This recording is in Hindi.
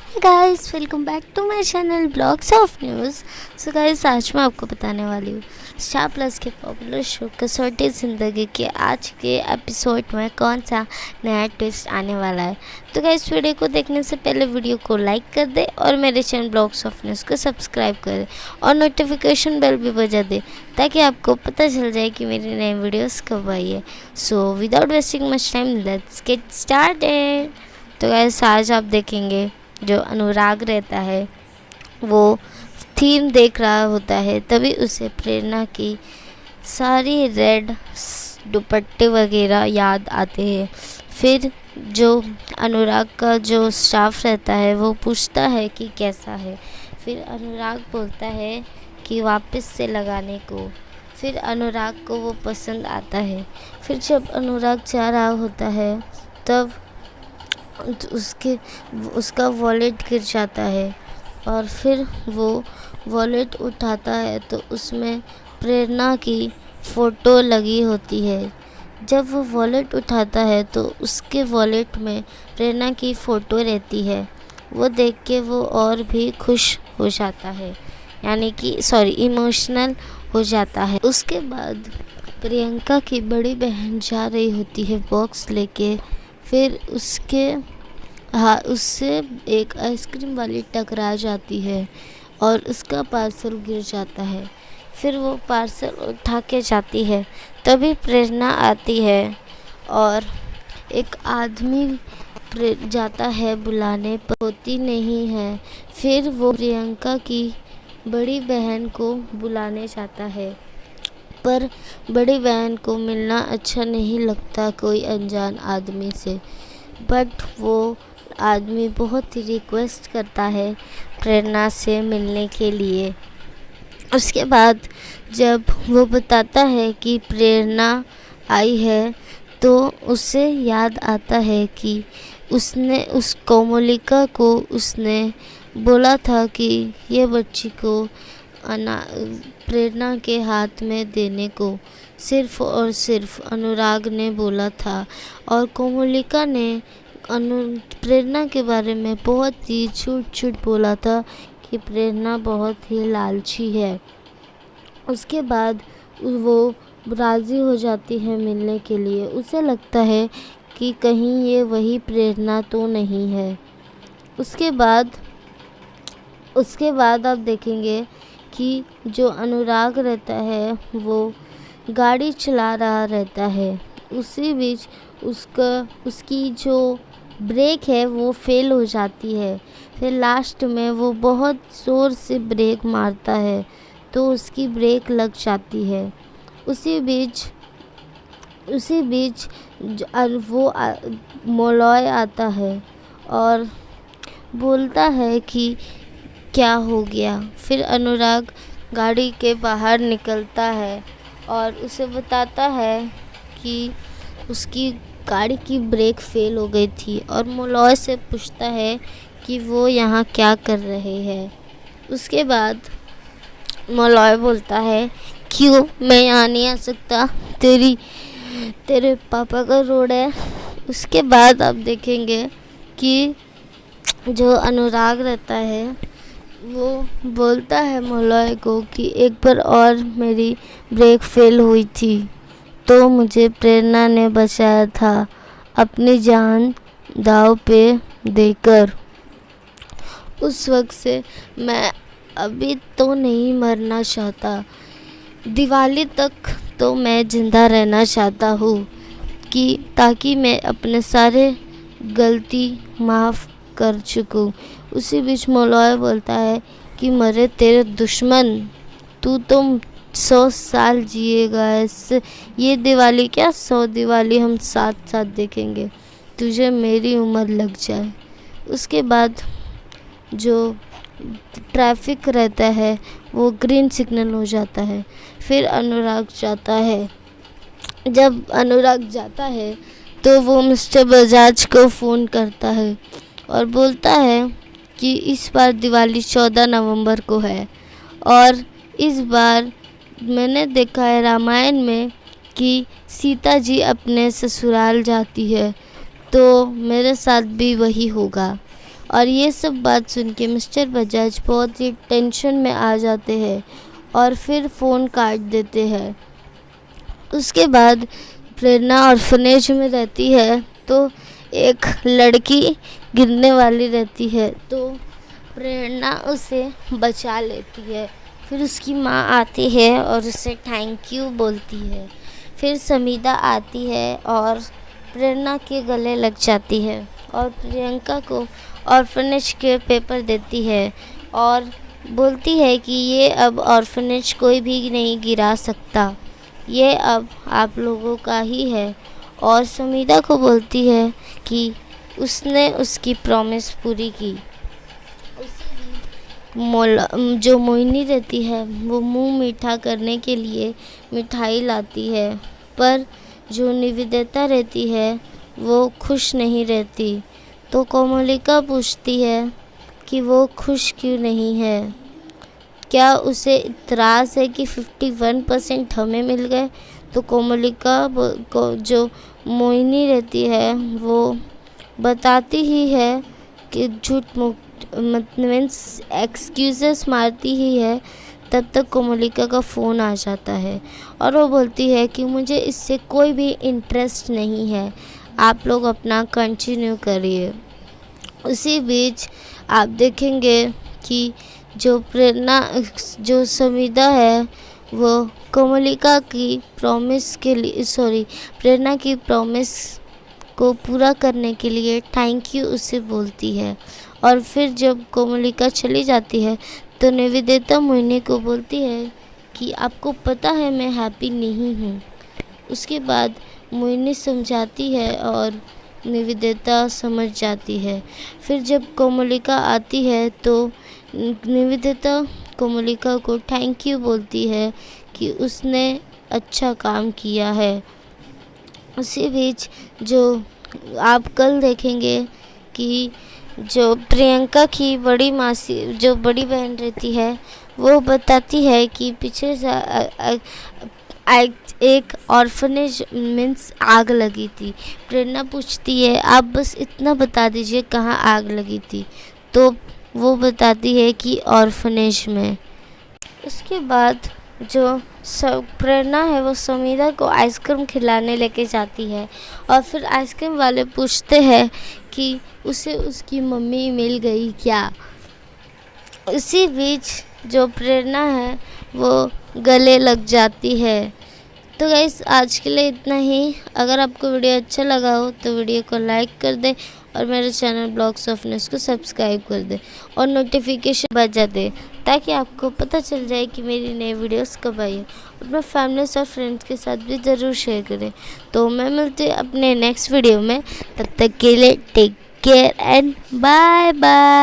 Hey guys, welcome back to my channel blogs of news. So guys, आज मैं आपको बताने वाली हूँ स्टार प्लस के पॉपुलर शो कसौटी ज़िंदगी के आज के एपिसोड में कौन सा नया ट्विस्ट आने वाला है। तो गाइस, वीडियो को देखने से पहले वीडियो को लाइक कर दे और मेरे चैनल ब्लॉग्स ऑफ न्यूज़ को सब्सक्राइब कर दे और नोटिफिकेशन बेल भी बजा दे ताकि आपको पता चल जाए कि मेरी नई वीडियोज़ कब आई है। So without wasting much time, let's get started. तो गाइस, आज आप देखेंगे जो अनुराग रहता है वो थीम देख रहा होता है, तभी उसे प्रेरणा की सारी रेड दुपट्टे वगैरह याद आते हैं। फिर जो अनुराग का जो स्टाफ रहता है वो पूछता है कि कैसा है। फिर अनुराग बोलता है कि वापस से लगाने को। फिर अनुराग को वो पसंद आता है। फिर जब अनुराग जा रहा होता है तब उसका वॉलेट गिर जाता है और फिर वो वॉलेट उठाता है तो उसमें प्रेरणा की फ़ोटो लगी होती है। जब वो वॉलेट उठाता है तो उसके वॉलेट में प्रेरणा की फ़ोटो रहती है। वो देख के वो और भी खुश हो जाता है, यानी कि इमोशनल हो जाता है। उसके बाद प्रियंका की बड़ी बहन जा रही होती है बॉक्स लेके। फिर उससे एक आइसक्रीम वाली टकरा जाती है और उसका पार्सल गिर जाता है। फिर वो पार्सल उठा के जाती है, तभी प्रेरणा आती है और एक आदमी जाता है बुलाने पर, होती नहीं है। फिर वो प्रियंका की बड़ी बहन को बुलाने जाता है, पर बड़ी बहन को मिलना अच्छा नहीं लगता कोई अनजान आदमी से। बट वो आदमी बहुत ही रिक्वेस्ट करता है प्रेरणा से मिलने के लिए। उसके बाद जब वो बताता है कि प्रेरणा आई है तो उसे याद आता है कि उसने उस कोमलिका को उसने बोला था कि ये बच्ची को प्रेरणा के हाथ में देने को सिर्फ़ और सिर्फ अनुराग ने बोला था। और कोमलिका ने प्रेरणा के बारे में बहुत ही झूठ बोला था कि प्रेरणा बहुत ही लालची है। उसके बाद वो राज़ी हो जाती है मिलने के लिए। उसे लगता है कि कहीं ये वही प्रेरणा तो नहीं है। उसके बाद आप देखेंगे कि जो अनुराग रहता है वो गाड़ी चला रहा रहता है। उसी बीच उसकी जो ब्रेक है वो फेल हो जाती है। फिर लास्ट में वो बहुत ज़ोर से ब्रेक मारता है तो उसकी ब्रेक लग जाती है। उसी बीच वो मलॉय आता है और बोलता है कि क्या हो गया। फिर अनुराग गाड़ी के बाहर निकलता है और उसे बताता है कि उसकी गाड़ी की ब्रेक फेल हो गई थी और मलॉय से पूछता है कि वो यहाँ क्या कर रहे हैं। उसके बाद मलॉय बोलता है क्यों, मैं यहाँ नहीं आ सकता, तेरे पापा का रोड है। उसके बाद आप देखेंगे कि जो अनुराग रहता है वो बोलता है मलॉय को कि एक बार और मेरी ब्रेक फेल हुई थी तो मुझे प्रेरणा ने बचाया था अपनी जान दांव पे देकर। उस वक्त से मैं अभी तो नहीं मरना चाहता, दिवाली तक तो मैं ज़िंदा रहना चाहता हूँ कि ताकि मैं अपने सारे गलती माफ़ कर चुकूँ। उसी बीच मलॉय बोलता है कि मरे तेरे दुश्मन, तू तो 100 साल जिएगा। इससे ये दिवाली क्या, 100 दिवाली हम साथ साथ देखेंगे, तुझे मेरी उम्र लग जाए। उसके बाद जो ट्रैफिक रहता है वो ग्रीन सिग्नल हो जाता है। फिर अनुराग जाता है। जब अनुराग जाता है तो वो मिस्टर बजाज को फ़ोन करता है और बोलता है कि इस बार दिवाली 14 नवंबर को है और इस बार मैंने देखा है रामायण में कि सीता जी अपने ससुराल जाती है, तो मेरे साथ भी वही होगा। और ये सब बात सुन के मिस्टर बजाज बहुत ही टेंशन में आ जाते हैं और फिर फ़ोन काट देते हैं। उसके बाद प्रेरणा ऑर्फनेज में रहती है तो एक लड़की गिरने वाली रहती है तो प्रेरणा उसे बचा लेती है। फिर उसकी माँ आती है और उसे थैंक यू बोलती है। फिर समीदा आती है और प्रेरणा के गले लग जाती है और प्रियंका को ऑर्फनेज के पेपर देती है और बोलती है कि ये अब ऑर्फनेज कोई भी नहीं गिरा सकता, ये अब आप लोगों का ही है। और समीदा को बोलती है कि उसने उसकी प्रॉमिस पूरी की। जो मोहिनी रहती है वो मुंह मीठा करने के लिए मिठाई लाती है, पर जो निवेदिता रहती है वो खुश नहीं रहती। तो कोमलिका पूछती है कि वो खुश क्यों नहीं है, क्या उसे इतराज़ है कि 51% हमें मिल गए। तो कोमलिका को जो मोहिनी रहती है वो बताती ही है कि झूठ मीन्स एक्सक्यूज़ेस मारती ही है। तब तक कोमलिका का फ़ोन आ जाता है और वो बोलती है कि मुझे इससे कोई भी इंटरेस्ट नहीं है, आप लोग अपना कंटिन्यू करिए। उसी बीच आप देखेंगे कि जो प्रेरणा जो समीदा है वो कोमलिका की प्रॉमिस के लिए प्रेरणा की प्रॉमिस को पूरा करने के लिए थैंक यू उसे बोलती है। और फिर जब कोमलिका चली जाती है तो निवेदिता मोहिनी को बोलती है कि आपको पता है मैं हैप्पी नहीं हूँ। उसके बाद मोहिनी समझाती है और निवेदिता समझ जाती है। फिर जब कोमलिका आती है तो निवेदिता कोमलिका को थैंक यू बोलती है कि उसने अच्छा काम किया है। उसी बीच जो आप कल देखेंगे कि जो प्रियंका की बड़ी मासी जो बड़ी बहन रहती है वो बताती है कि पिछले एक ऑर्फनेज मीन्स आग लगी थी। प्रेरणा पूछती है आप बस इतना बता दीजिए कहाँ आग लगी थी, तो वो बताती है कि ऑर्फनेज में। उसके बाद जो प्रेरणा है वो समीरा को आइसक्रीम खिलाने लेके जाती है और फिर आइसक्रीम वाले पूछते हैं कि उसे उसकी मम्मी मिल गई क्या। उसी बीच जो प्रेरणा है वो गले लग जाती है। तो गाइस आज के लिए इतना ही। अगर आपको वीडियो अच्छा लगा हो तो वीडियो को लाइक कर दें और मेरे चैनल ब्लॉग्स ऑफ न्यूज़ को सब्सक्राइब कर दें और नोटिफिकेशन बजा दें ताकि आपको पता चल जाए कि मेरी नई वीडियोस कब आई है। अपने फैमिलीज और फ्रेंड्स के साथ भी ज़रूर शेयर करें। तो मैं मिलती हूँ अपने नेक्स्ट वीडियो में, तब तक के लिए take care and bye bye.